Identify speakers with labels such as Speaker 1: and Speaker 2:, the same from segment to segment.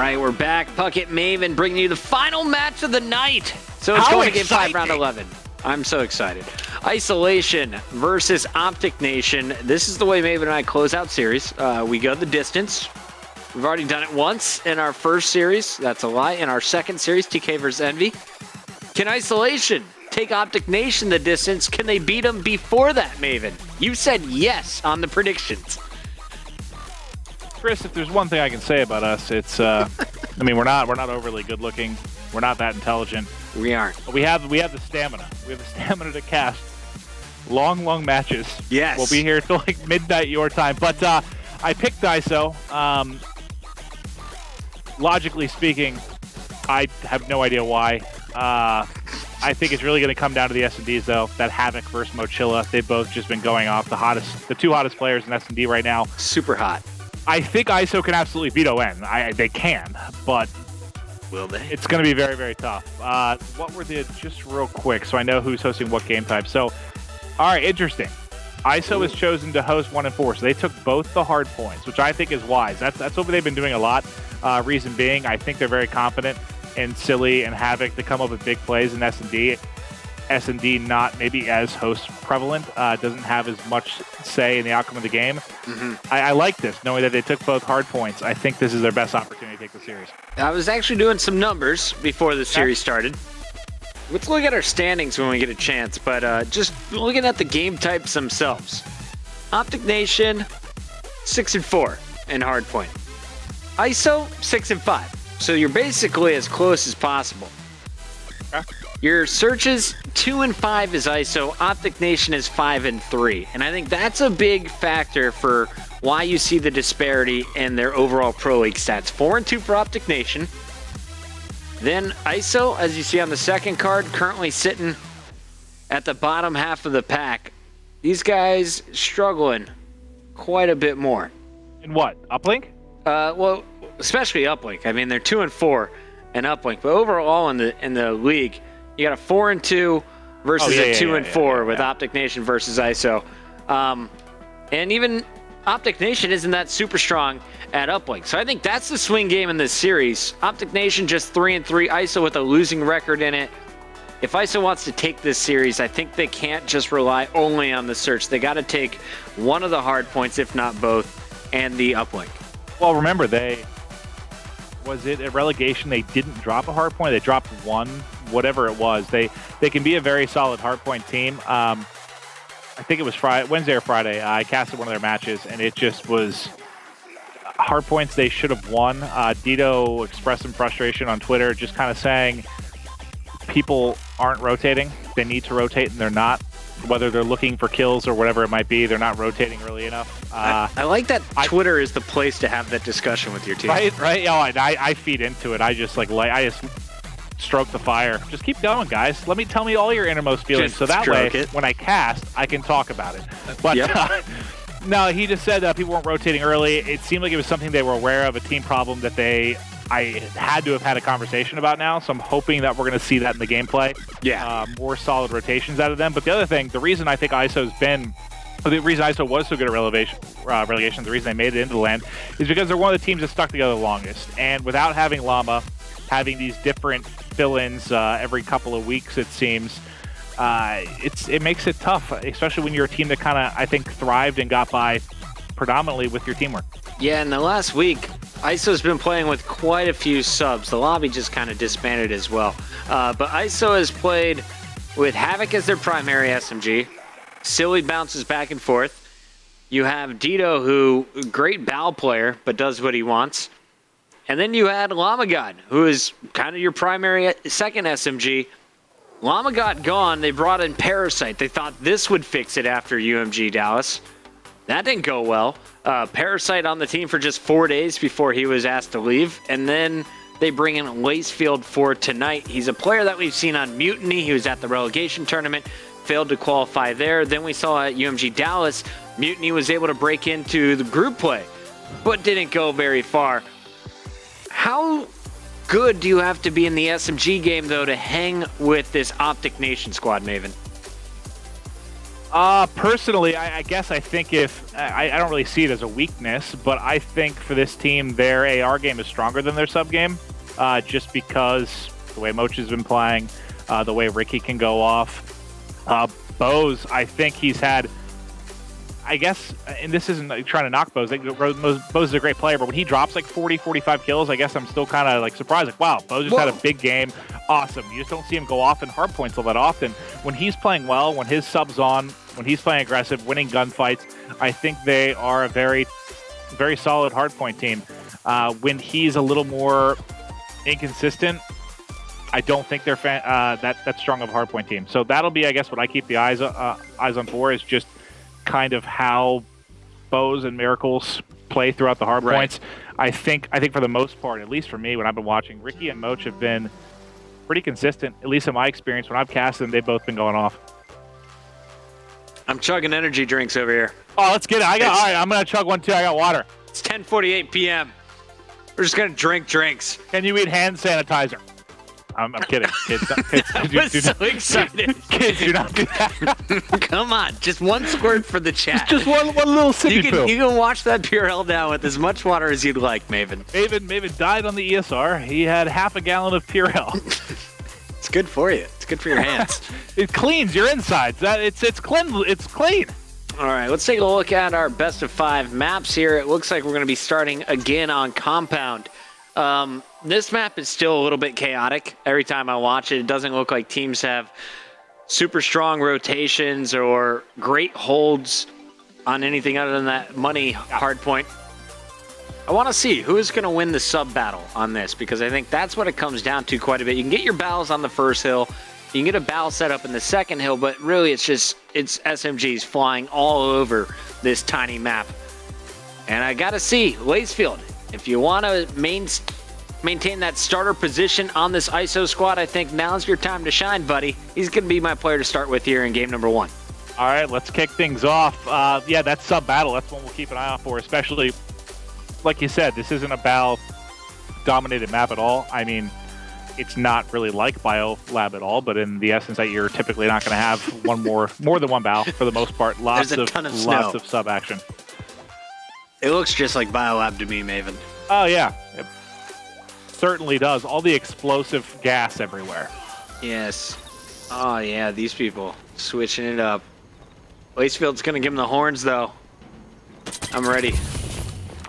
Speaker 1: right, we're back. Puckett Maven bringing you the final match of the night. So it's going to Game 5, Round 11. I'm so excited. iSolation versus OpTic Nation. This is the way Maven and I close out series. We go the distance. We've already done it once in our first series. That's a lie. In our second series, TK versus Envy. Can iSolation take OpTic Nation the distance? Can they beat them before that, Maven? You said yes on the predictions.
Speaker 2: Chris, if there's one thing I can say about us, it's I mean, we're not overly good looking. We're not that intelligent.
Speaker 1: We aren't.
Speaker 2: But we have the stamina. We have the stamina to cast long matches.
Speaker 1: Yes.
Speaker 2: We'll be here till like midnight your time. But I picked ISO. Logically speaking, I have no idea why. I think it's really going to come down to the S&Ds though. That Havoc versus Mochilla, they've both just been going off. The two hottest players in S&D right now.
Speaker 1: Super hot.
Speaker 2: I think ISO can absolutely beat ON. They can, but
Speaker 1: will they?
Speaker 2: It's going to be very tough. What were the, just real quick, so I know who's hosting what game type. So, all right, interesting. ISO has chosen to host 1 and 4, so they took both the hard points, which I think is wise. That's what they've been doing a lot. Reason being, I think they're very confident in Silly and Havoc to come up with big plays in S&D. S&D not maybe as host prevalent, doesn't have as much say in the outcome of the game. I like this, knowing that they took both hard points. I think this is their best opportunity to take the series.
Speaker 1: I was actually doing some numbers before the series started. Let's look at our standings when we get a chance, but just looking at the game types themselves. OpTic Nation, 6 and 4 in hardpoint. ISO, 6 and 5. So you're basically as close as possible. Your searches, 2 and 5 is ISO. OpTic Nation is 5 and 3. And I think that's a big factor for why you see the disparity in their overall Pro League stats. 4 and 2 for OpTic Nation. Then ISO, as you see on the second card, currently sitting at the bottom half of the pack. These guys struggling quite a bit more.
Speaker 2: In what? Uplink?
Speaker 1: Well, especially Uplink. I mean, they're 2 and 4 in Uplink, but overall in the league, you got a 4 and 2 versus a 2 and 4 with OpTic Nation versus ISO. And even OpTic Nation isn't that super strong at Uplink. So I think that's the swing game in this series. OpTic Nation just 3 and 3, ISO with a losing record in it. If ISO wants to take this series, I think they can't just rely only on the search. They got to take one of the hard points, if not both, and the Uplink.
Speaker 2: Well, remember, was it a relegation? They didn't drop a hard point. They dropped one, whatever it was. They can be a very solid hardpoint team. I think it was Wednesday or Friday. I casted one of their matches, and it just was hardpoints they should have won. Dito expressed some frustration on Twitter, just kind of saying people aren't rotating. They need to rotate, and they're not. Whether they're looking for kills or whatever it might be, they're not rotating early enough.
Speaker 1: I like that Twitter is the place to have that discussion with your team.
Speaker 2: Right. Oh, I feed into it. I just I just stroke the fire. Just keep going, guys. Tell me all your innermost feelings, so that way, when I cast, I can talk about it. But no, he just said people weren't rotating early. It seemed like it was something they were aware of, a team problem that I had to have had a conversation about now, so I'm hoping that we're going to see that in the gameplay.
Speaker 1: Yeah.
Speaker 2: More solid rotations out of them. But the other thing, the reason I think the reason ISO was so good at relegation, the reason they made it into the LAN, is because they're one of the teams that stuck together the longest. And without having Llama, having these different fill-ins every couple of weeks, it seems, it makes it tough, especially when you're a team that kind of, I think, thrived and got by predominantly with your teamwork.
Speaker 1: Yeah, in the last week, ISO's been playing with quite a few subs. The lobby just kind of disbanded as well. But ISO has played with Havoc as their primary SMG. Silly bounces back and forth. You have Dito, who, great bow player, but does what he wants. And then you had Llama God, who is kind of your primary second SMG. Llama God gone, they brought in Parasite. They thought this would fix it after UMG Dallas. That didn't go well. Parasite on the team for just 4 days before he was asked to leave. And then they bring in Lacefield for tonight. He's a player that we've seen on Mutiny. He was at the relegation tournament, failed to qualify there. Then we saw at UMG Dallas, Mutiny was able to break into the group play, but didn't go very far. How good do you have to be in the SMG game, though, to hang with this OpTic Nation squad, Maven?
Speaker 2: Personally, I guess I think if I don't really see it as a weakness, but I think for this team, their AR game is stronger than their sub game, just because the way Moch has been playing, the way Ricky can go off. Bose, I think he's had, I guess, and this isn't trying to knock Bose. Bose is a great player, but when he drops like 40, 45 kills, I guess I'm still kind of like surprised. Like, wow, Bose just had a big game. Awesome. You just don't see him go off in hard points all that often. When he's playing well, when his sub's on, when he's playing aggressive, winning gunfights, I think they are a very, very solid hardpoint team. When he's a little more inconsistent, I don't think they're that strong of a hardpoint team. So that'll be, I guess, what I keep the eyes on for, is just kind of how Bose and Miracles play throughout the hard points. I think for the most part, at least for me, when I've been watching, Ricky and Moch have been pretty consistent. At least in my experience, when I've cast them, they've both been going off.
Speaker 1: I'm chugging energy drinks over here.
Speaker 2: Oh, let's get it. All right, I'm gonna chug one too. I got water.
Speaker 1: It's 10:48 p.m. We're just gonna drink drinks.
Speaker 2: Can you eat hand sanitizer? I'm kidding. Kids,
Speaker 1: I'm so excited.
Speaker 2: Kids, do not do that.
Speaker 1: Come on, just one squirt for the chat.
Speaker 2: Just one little sippy
Speaker 1: you can wash that Purell down with as much water as you'd like, Maven.
Speaker 2: Maven died on the ESR. He had half a gallon of Purell.
Speaker 1: It's good for you. It's good for your hands.
Speaker 2: It cleans your insides. It's clean.
Speaker 1: All right, let's take a look at our best of 5 maps here. It looks like we're going to be starting again on Compound. This map is still a little bit chaotic. Every time I watch it, it doesn't look like teams have super strong rotations or great holds on anything other than that money hardpoint. I want to see who's going to win the sub battle on this, because I think that's what it comes down to quite a bit. You can get your battles on the first hill. You can get a battle set up in the second hill, but really it's SMGs flying all over this tiny map. And I got to see, Lacefield, if you want to maintain that starter position on this ISO squad, I think now's your time to shine, buddy. He's going to be my player to start with here in game number 1.
Speaker 2: All right, let's kick things off. Yeah, that sub battle, that's one we'll keep an eye out for, especially, like you said, this isn't a BAL-dominated map at all. I mean, it's not really like BioLab at all, but in the essence that you're typically not going to have more than one BAL for the most part. Lots of sub action.
Speaker 1: It looks just like BioLab to me, Maven.
Speaker 2: Oh yeah, it certainly does. All the explosive gas everywhere.
Speaker 1: Yes. Oh yeah, these people switching it up. Lacefield's going to give him the horns though. I'm ready.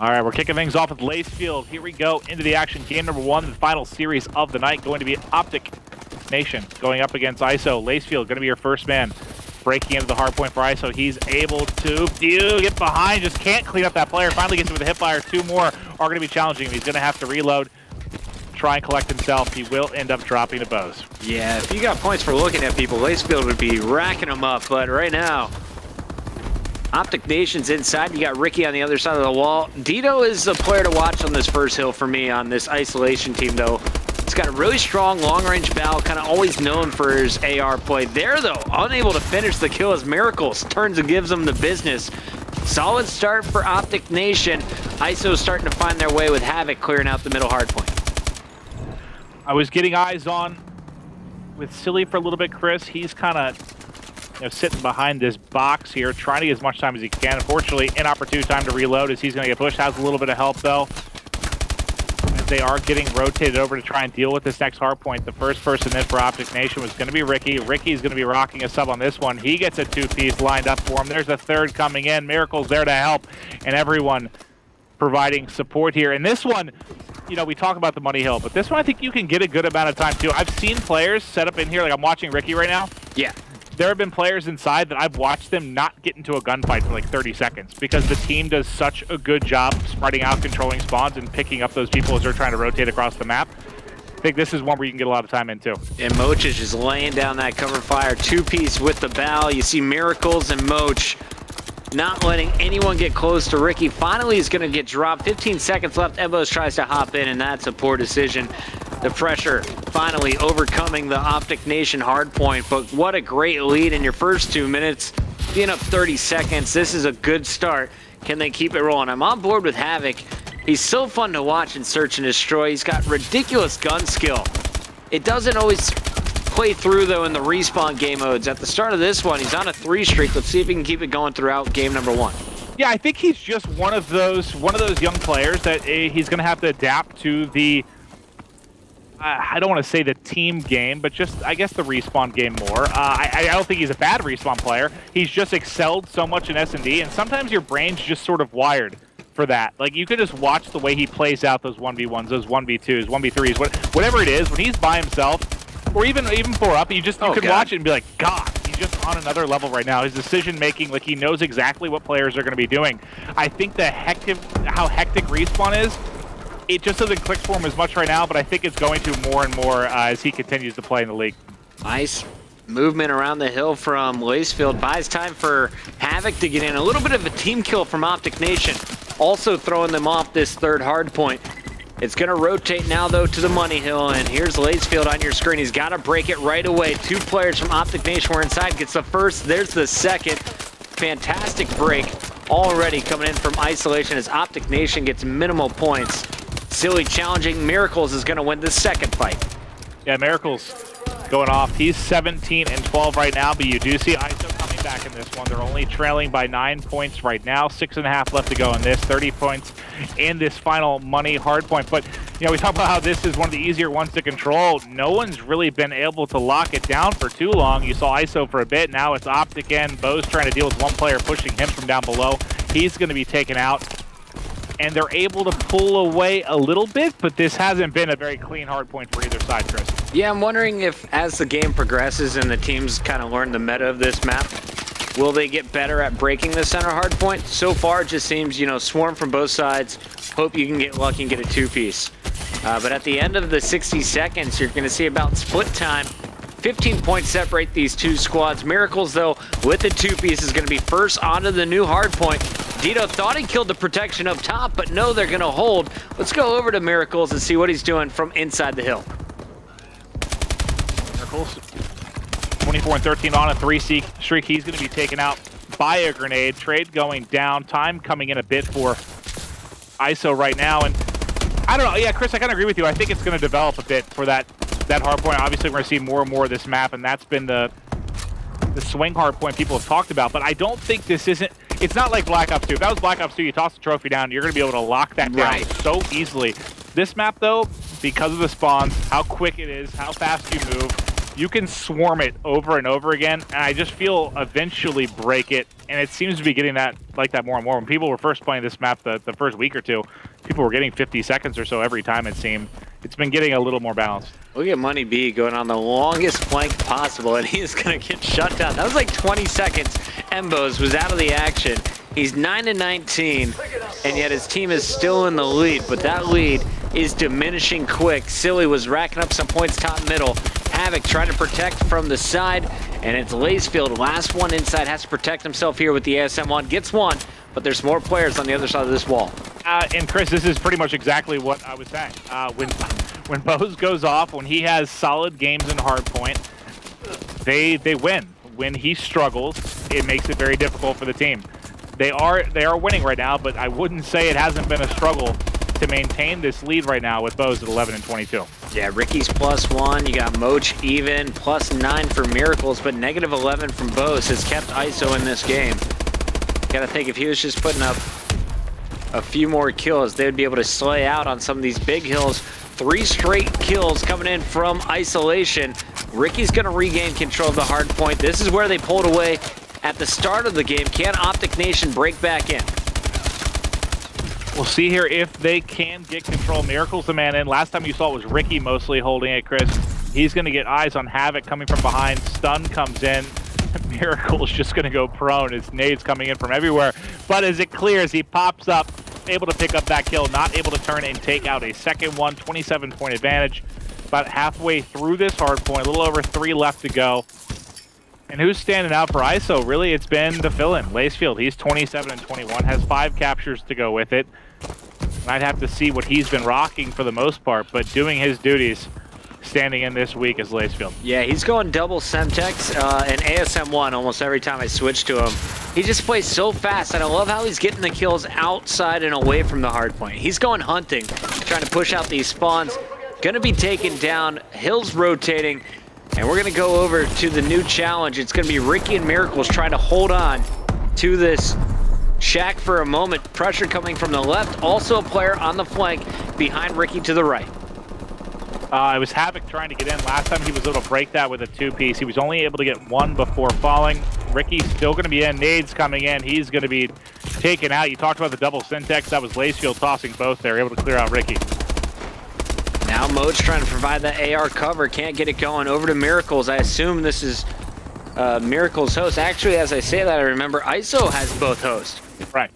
Speaker 2: All right, we're kicking things off with Lacefield. Here we go into the action. Game number 1, the final series of the night, going to be OpTic Nation going up against ISO. Lacefield going to be your first man, breaking into the hard point for ISO. He's able to get behind, just can't clean up that player. Finally gets him with a hip fire. 2 more are going to be challenging him. He's going to have to reload, try and collect himself. He will end up dropping to Bose.
Speaker 1: Yeah, if you got points for looking at people, Lacefield would be racking them up, but right now, OpTic Nation's inside. You got Ricky on the other side of the wall. Dito is the player to watch on this first hill for me on this isolation team, though. He's got a really strong long-range battle, kind of always known for his AR play. There, though, unable to finish the kill as Miracles turns and gives them the business. Solid start for OpTic Nation. ISO starting to find their way with Havoc clearing out the middle hardpoint.
Speaker 2: I was getting eyes on with Silly for a little bit, Chris. He's kind of sitting behind this box here, trying to get as much time as he can. Unfortunately, inopportune time to reload as he's going to get pushed. Has a little bit of help, though, as they are getting rotated over to try and deal with this next hard point. The first person in for OpTic Nation was going to be Ricky. Ricky's going to be rocking a sub on this one. He gets a 2-piece lined up for him. There's a third coming in. Miracle's there to help, and everyone providing support here. And this one, we talk about the money hill, but this one I think you can get a good amount of time, too. I've seen players set up in here, like I'm watching Ricky right now.
Speaker 1: Yeah.
Speaker 2: There have been players inside that I've watched them not get into a gunfight for like 30 seconds because the team does such a good job spreading out, controlling spawns, and picking up those people as they're trying to rotate across the map. I think this is one where you can get a lot of time in, too.
Speaker 1: And Moch is just laying down that cover fire. 2-piece with the BAL. You see Miracles and Moch not letting anyone get close to Ricky. Finally, he's going to get dropped. 15 seconds left. Ebos tries to hop in, and that's a poor decision. The pressure finally overcoming the OpTic Nation hardpoint, but what a great lead in your first 2 minutes. Being up 30 seconds, this is a good start. Can they keep it rolling? I'm on board with Havoc. He's so fun to watch in Search and Destroy. He's got ridiculous gun skill. It doesn't always play through, though, in the respawn game modes. At the start of this one, he's on a 3 streak. Let's see if he can keep it going throughout game number 1.
Speaker 2: Yeah, I think he's just one of those young players that he's going to have to adapt to the, I don't want to say the team game, but just, I guess, the respawn game more. I don't think he's a bad respawn player. He's just excelled so much in S&D, and sometimes your brain's just sort of wired for that. Like, you could just watch the way he plays out those 1v1s, those 1v2s, 1v3s, whatever it is, when he's by himself, or even 4-up, you can watch it and be like, God, he's just on another level right now. His decision-making, like, he knows exactly what players are going to be doing. I think how hectic respawn is, it just doesn't click for him as much right now, but I think it's going to more and more as he continues to play in the league. Nice
Speaker 1: movement around the hill from Lacefield. Buys time for Havoc to get in. A little bit of a team kill from OpTic Nation, also throwing them off this third hard point. It's going to rotate now, though, to the money hill, and here's Lacefield on your screen. He's got to break it right away. 2 players from OpTic Nation were inside. Gets the first. There's the second. Fantastic break already coming in from iSolation as OpTic Nation gets minimal points. Silly challenging. Miracles is going to win the second fight.
Speaker 2: Yeah, Miracles going off. He's 17 and 12 right now, but you do see ISO coming back in this one. They're only trailing by 9 points right now. 6.5 left to go in this. 30 points in this final money hard point. But, you know, we talk about how this is one of the easier ones to control. No one's really been able to lock it down for too long. You saw ISO for a bit. Now it's OpTic in. Bo's trying to deal with one player pushing him from down below. He's going to be taken out. And they're able to pull away a little bit, but this hasn't been a very clean hard point for either side, Chris.
Speaker 1: Yeah, I'm wondering if as the game progresses and the teams kind of learn the meta of this map, will they get better at breaking the center hard point? So far, it just seems, you know, swarm from both sides. Hope you can get lucky and get a 2-piece. But at the end of the 60 seconds, you're going to see about split time. 15 points separate these 2 squads. Miracles, though, with the 2-piece is going to be first onto the new hard point. Dito thought he killed the protection up top, but no, they're going to hold. Let's go over to Miracles and see what he's doing from inside the hill.
Speaker 2: Miracles, 24 and 13 on a 3 streak. He's going to be taken out by a grenade. Trade going down. Time coming in a bit for ISO right now. And I don't know. Yeah, Chris, I kind of agree with you. I think it's going to develop a bit for that hard point. Obviously, we're going to see more and more of this map, and that's been the swing hard point people have talked about. But I don't think this isn't... It's not like Black Ops 2. If that was Black Ops 2, you toss the trophy down, you're going to be able to lock that down so easily. This map, though, because of the spawns, how quick it is, how fast you move, you can swarm it over and over again, and I just feel eventually break it, and it seems to be getting that like that more and more. When people were first playing this map the first week or two, people were getting 50 seconds or so every time, it seemed. It's been getting a little more balanced.
Speaker 1: Look at Money B going on the longest flank possible, and he is going to get shut down. That was like 20 seconds. Embos was out of the action. He's 9 and 19, and yet his team is still in the lead, but that lead is diminishing quick. Silly was racking up some points top middle. Havoc trying to protect from the side, and it's Lacefield. Last one inside has to protect himself here with the ASM1. Gets one, but there's more players on the other side of this wall.
Speaker 2: And Chris, this is pretty much exactly what I was saying. When Bose goes off, when he has solid games in hardpoint, they win. When he struggles, it makes it very difficult for the team. They are winning right now, but I wouldn't say it hasn't been a struggle to maintain this lead right now with Bose at 11 and 22.
Speaker 1: Yeah, Ricky's +1. You got Moch even, +9 for Miracles, but -11 from Bose has kept ISO in this game. Gotta think if he was just putting up a few more kills, they would be able to slay out on some of these big hills. 3 straight kills coming in from iSolation. Ricky's gonna regain control of the hard point. This is where they pulled away at the start of the game. Can OpTic Nation break back in?
Speaker 2: We'll see here if they can get control. Miracle's the man in. Last time you saw it was Ricky mostly holding it, Chris. He's going to get eyes on Havoc coming from behind. Stun comes in. Miracle's just going to go prone. His nades coming in from everywhere. But as it clears, he pops up, able to pick up that kill, not able to turn and take out a second one. 27-point advantage. About halfway through this hard point, a little over 3 left to go. And who's standing out for ISO? Really, it's been the fill-in, Lacefield. He's 27 and 21, has 5 captures to go with it. And I'd have to see what he's been rocking for the most part, but doing his duties, standing in this week is Lacefield.
Speaker 1: Yeah, he's going double Semtex and ASM1 almost every time I switch to him. He just plays so fast, and I love how he's getting the kills outside and away from the hard point. He's going hunting, trying to push out these spawns. Gonna be taken down, hills rotating. And we're going to go over to the new challenge. It's going to be Ricky and Miracles trying to hold on to this shack for a moment. Pressure coming from the left. Also a player on the flank behind Ricky to the right.
Speaker 2: It was Havoc trying to get in. Last time he was able to break that with a two-piece. He was only able to get one before falling. Ricky's still going to be in. Nades coming in. He's going to be taken out. You talked about the double syntax. That was Lacefield tossing both there, able to clear out Ricky.
Speaker 1: Now Moach trying to provide that AR cover. Can't get it going. Over to Miracles. I assume this is Miracles' host. Actually, as I say that, I remember ISO has both hosts.
Speaker 2: Right.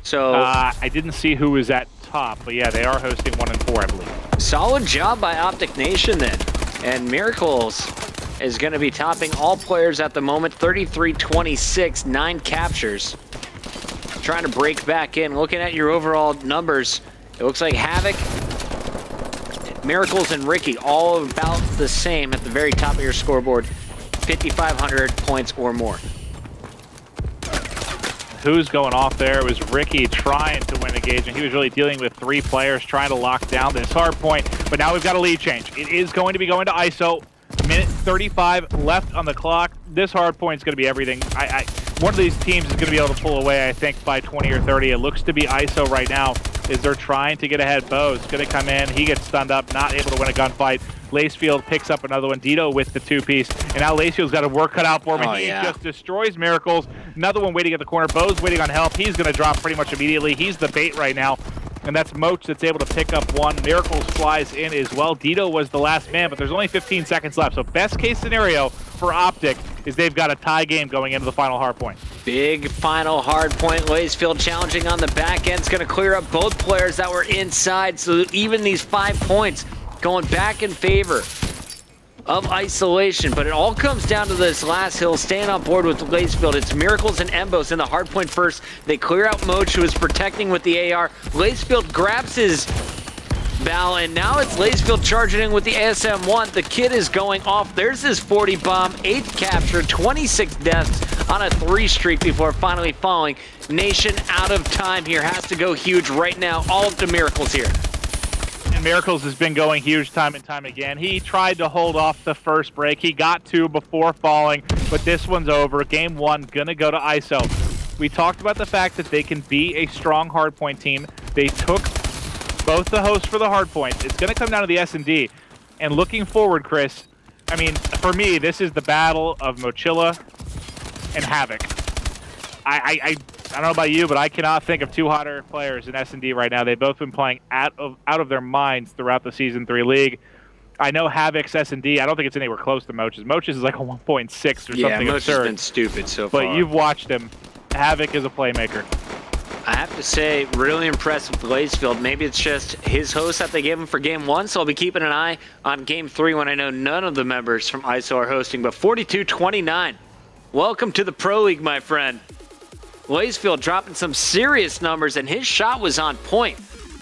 Speaker 1: So
Speaker 2: I didn't see who was at top, but yeah, they are hosting 1 and 4, I believe.
Speaker 1: Solid job by OpTic Nation then. And Miracles is going to be topping all players at the moment. 33-26, 9 captures. Trying to break back in. Looking at your overall numbers, it looks like Havoc, Miracles, and Ricky all about the same at the very top of your scoreboard. 5,500 points or more.
Speaker 2: Who's going off there? It was Ricky trying to win the gauge, and he was really dealing with 3 players trying to lock down this hard point. But now we've got a lead change. It is going to be going to ISO. Minute 35 left on the clock. This hard point is going to be everything. One of these teams is going to be able to pull away, I think, by 20 or 30. It looks to be ISO right now, is they're trying to get ahead. Bo's going to come in. He gets stunned up, not able to win a gunfight. Lacefield picks up another one. Dito with the 2-piece. And now Lacefield's got a work cut out for him. He just destroys Miracles. Another one waiting at the corner. Bo's waiting on help. He's going to drop pretty much immediately. He's the bait right now. And that's Moach that's able to pick up one. Miracles flies in as well. Dito was the last man, but there's only 15 seconds left. So best case scenario for OpTic is they've got a tie game going into the final hard point.
Speaker 1: Big final hard point. Lacefield challenging on the back end. It's going to clear up both players that were inside. So even these 5 points going back in favor of isolation, but it all comes down to this last hill, staying on board with Lacefield. It's Miracles and Embos in the hard point first. They clear out Moach, who is protecting with the AR. Lacefield grabs his Val, and now it's Lacefield charging in with the ASM-1. The kid is going off. There's his 40 bomb, 8th capture, 26 deaths on a 3 streak before finally falling. Nation out of time here, has to go huge right now. All up to Miracles here.
Speaker 2: And Miracles has been going huge time and time again. He tried to hold off the first break. He got 2 before falling, but this one's over. Game 1 gonna go to ISO. We talked about the fact that they can be a strong hardpoint team. They took both the hosts for the hardpoint. It's gonna come down to the S&D. And looking forward, Chris, I mean, for me, this is the battle of Mochilla and Havoc. I don't know about you, but I cannot think of 2 hotter players in S&D right now. They've both been playing out of their minds throughout the Season 3 league. I know Havoc's S&D, I don't think it's anywhere close to Moach's. Moach's is like a 1.6 or something absurd.
Speaker 1: Yeah, Moach has been stupid so far.
Speaker 2: But you've watched him. Havoc is a playmaker.
Speaker 1: I have to say, really impressed with Lacefield. Maybe it's just his host that they gave him for Game 1, so I'll be keeping an eye on Game 3 when I know none of the members from ISO are hosting. But 42-29. Welcome to the Pro League, my friend. Lacefield dropping some serious numbers, and his shot was on point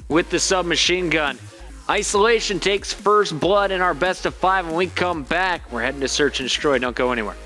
Speaker 1: with the submachine gun. Isolation takes first blood in our best of 5. When we come back, we're heading to Search and Destroy. Don't go anywhere.